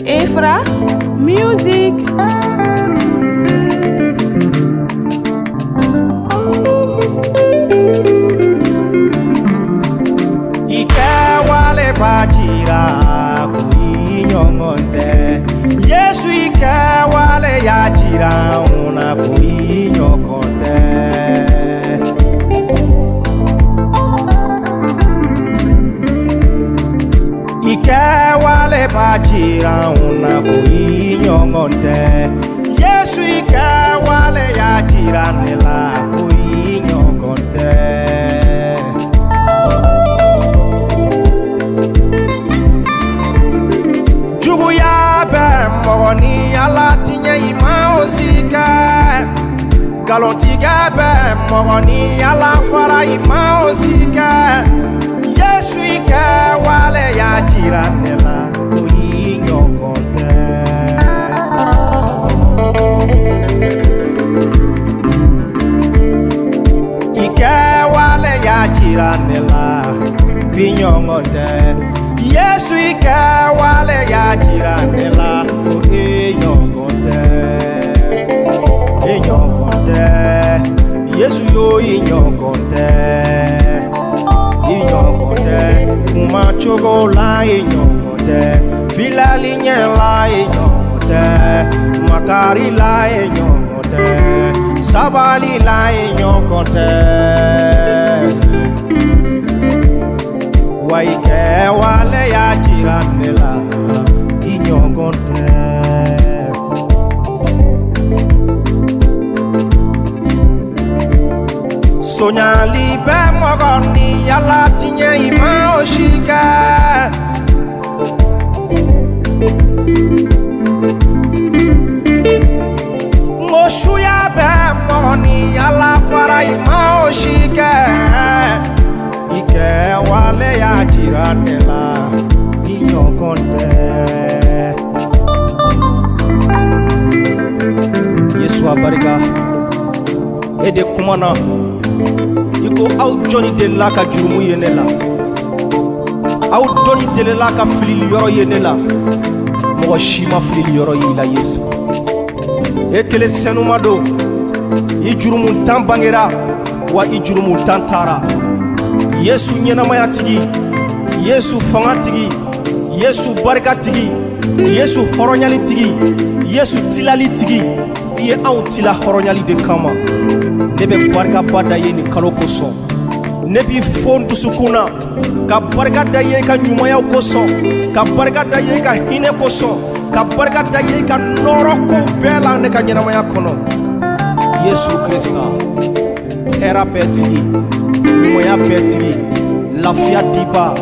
Efra Music. Wale bajira kuinyongonde Yesu wale yajira una kuinyongonde wale bajira una kuinyongonde Yesu wale yajira nela kuinyongonde Mogoni ala tinye ima osika Galontiga be mogoni ala fara ima osika Yesu ike wale ya jiranela kuinyokonte Ike wale ya jiranela kuinyokonte Yesu ike wale ya jiranela Inyongonte Yesu yo inyongonte Kuma chogo la inyongonte Fila linye la inyongonte Makari la inyongonte Sabali la inyongonte Waike wale ya jiranela inyongonte Sonya libe mogoni yala tinye ima oshika Ngoshuya be mogoni yala fara ima oshika Ike wale ya jiranela inyongonte Yesu abarika Ede kumana Iko au Johnny de la ka jurumu yenela Au Johnny de la ka filili yoro yenela Mogo shima filili yoro yila Yesu Ekele senuma do I jurumu tan bangera Wa I jurumu tan tara Yesu nyenamaya tigi Yesu fanga tigi Yesu barika tigi Yesu horonyali tigi Yesu tilali tigi Iye au tila horonyali de kama Nebe barika bada ye ni kalo koson Nebi fon tusukuna Ka barika da ye ka nyumaya koson Ka barika da ye ka hine koson Ka barika da ye ka noroko bela ne ka nyenamaya kono Yesu Krista Era betigi Nyumaya betigi Lafia diba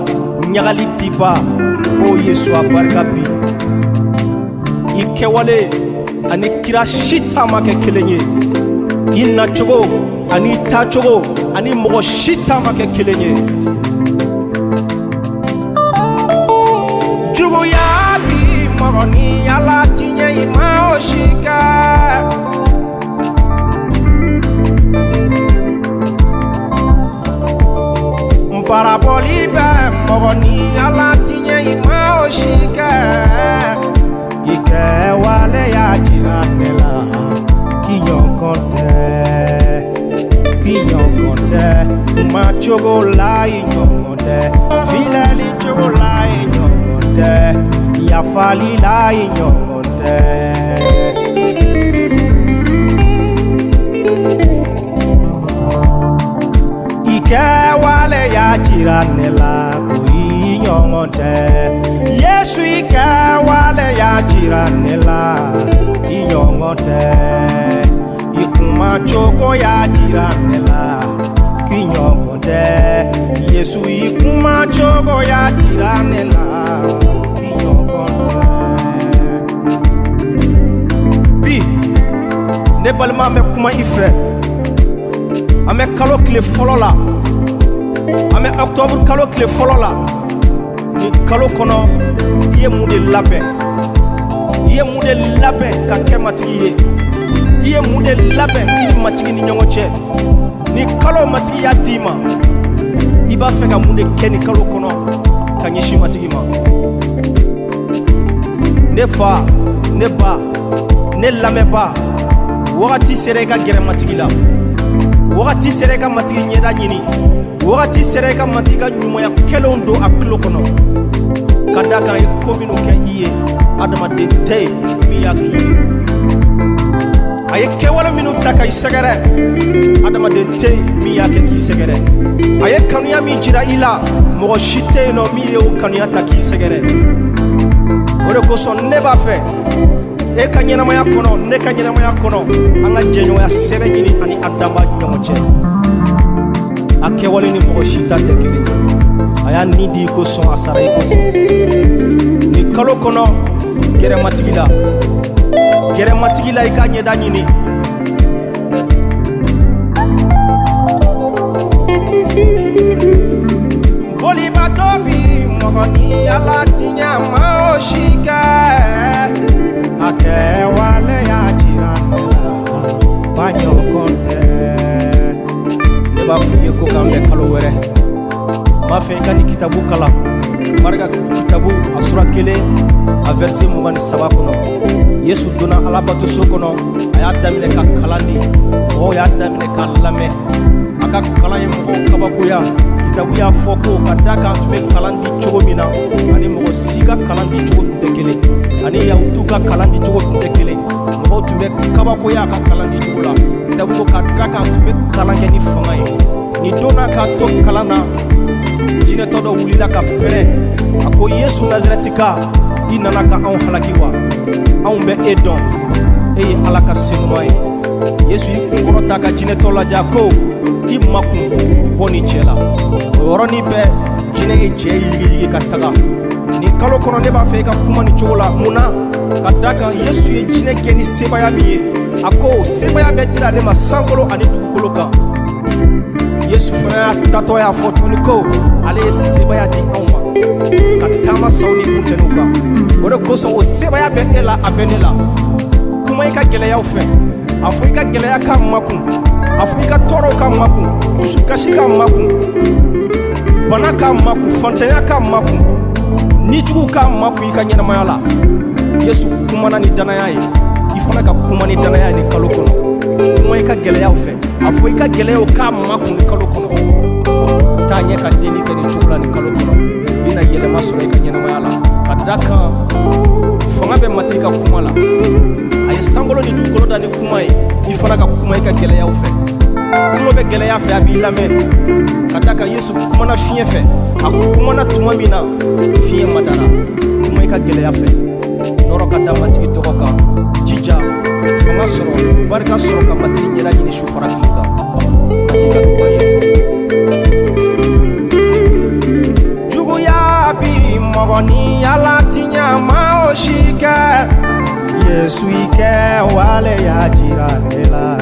Nyagali diba O Yesu abarika bi Ikewale Ani kira shita make kelenye Inna chogo, ani ta chogo, ani mogo shita make kelenye Jugu ya bi mogoni ala tinye ima oshika Mparaboli be mogoni ala tinye ima oshika Ike wale ya jiranela Kinyongonte Kuma chogo la inyongonte Filali chogo la inyongonte Yafali la inyongonte Ike wale ya jiranela kuinyongonte Yesu ike wale ya jiranela inyongonte Ikuma chogo ya jiranela kinyongonte Yesu ikuma chogo ya jiranela kinyongonte Bi ne balma me kuma ife Ame kalo kile folola Ame octobre kalo kile folola Ni kalo kono Iye mude labe Iye mude labe ka kematigi Iye mude labe kini matigi ni nyongoche Ni kalo matigi ya dima Iba feka mude keni kalo kono Kanyeshi matigi ma ne fa ne ba ne lamɛnba wagati sera i ka gɛrɛ matigi la wagati sera i ka matigi ɲɛda ɲini wagati sera i ka matigi ka ɲumanya kɛlenw don a tulo kɔnɔ ka da kan i ko minnu kɛ i ye adamaden tɛ ye min y'a k'i ye a ye kɛwale minnu ta ka i sɛgɛrɛ adamaden tɛ ye min y'a kɛ k'i sɛgɛrɛ a ye kanuya min jira i la mɔgɔ si tɛ yen nɔ min ye o kanuya ta k'i sɛgɛrɛ o de kosɔn ne b'a fɛ e ka ɲɛnamaya kɔnɔ ne ka ɲɛnamaya kɔnɔ an ka jɛɲɔgɔnya sɛbɛ ɲini ani a danba ɲɔgɔn cɛ a kɛwale ni mɔgɔ si ta tɛ kelen ye a y'a ni di i kosɔn a sara i kosɔn nin kalo kɔnɔ gɛrɛmatigi la i ka ɲɛda ɲini bolibato bi mɔgɔ ni Ala tiɲɛ ma o si kɛ a kɛwale y'a jira ne la ba ɲɔgɔn tɛ ne b'a fɔ i ye ko k'an bɛ kalo wɛrɛ m'a fɛ i ka nin kitabu kalan barika kitabu a sura 1 a verset 23 kɔnɔ Yesu donna Alabatoso kɔnɔ a y'a daminɛ ka kalan di mɔgɔw y'a daminɛ ka lamɛn a ka kalan ye mɔgɔw kabakoya kitabu y'a fɔ ko ka da kan tun bɛ kalan di cogo min na ani mɔgɔ si ka kalan di cogo tun tɛ kelen ani Yahudiw ka kalan di cogo tun tɛ kelen mɔgɔw tun bɛ kabakoya a ka kalan di cogo la kitabu ko ka da kan tun bɛ kalan kɛ ni fanga ye ni donna k'a to kalan na jinɛtɔ dɔ wulila ka pɛrɛn a ko Yesu Nazarɛtika i nana ka anw halaki wa anw bɛ e dɔn e ye Ala ka senuman ye Yesu y'i kunkɔrɔta ka jinɛtɔ lajɛ ko i makun bɔ ni cɛ la o yɔrɔnin bɛɛ jinɛ ye cɛ yigiyigi ka taga nin kalo kɔnɔ ne b'a fɛ i ka kuma nin cogo la mun na ka da kan Yesu ye jinɛ gɛn ni sebaya min ye a ko sebaya bɛ dira ale ma sankolo ani dugukolo kan Yesu fana y'a tatɔ y'a fɔ tuguni ko ale ye sebaya di anw ma ka taama saw ni kuntɛnniw kan o de kosɔn o sebaya bɛ e la a bɛ ne la kuma i ka gɛlɛyaw fɛ a fɔ i ka gɛlɛya k'a makun a fɔ i ka tɔɔrɔw k'a makun dusukasi k'a makun bana k'a makun fantanya k'a makun nijugu k'a makun i ka ɲɛnamaya la Yesu kumana ni danaya ye i fana ka kuma ni danaya ye ni kalo kɔnɔ kuma i ka gɛlɛyaw fɛ a fɔ i ka gɛlɛyaw k'a makun ni kalo kɔnɔ taa ɲɛ ka deli kɛ ni cogo la ni kalo kɔnɔ i na yɛlɛma sɔrɔ i ka ɲɛnamaya la ka da kan fanga bɛ mati i ka kuma la a ye sankolo ni dugukolo da ni kuma ye i fana ka kuma i ka gɛlɛyaw fɛ kuma bɛ gɛlɛya fɛ a b'i lamɛn ka da kan Yesu kumana fiɲɛ fɛ a kumana tuma min na fiɲɛ ma dara kuma i ka gɛlɛya fɛ nɔrɔ ka da matigi tɔgɔ kan jija fanga sɔrɔ barika sɔrɔ ka matigi ɲɛda ɲini su fara tile kan matigi ka duba ye juguya bi mɔgɔ ni Ala tiɲɛ ma o si kɛ Yesu i kɛwale y'a jira ne la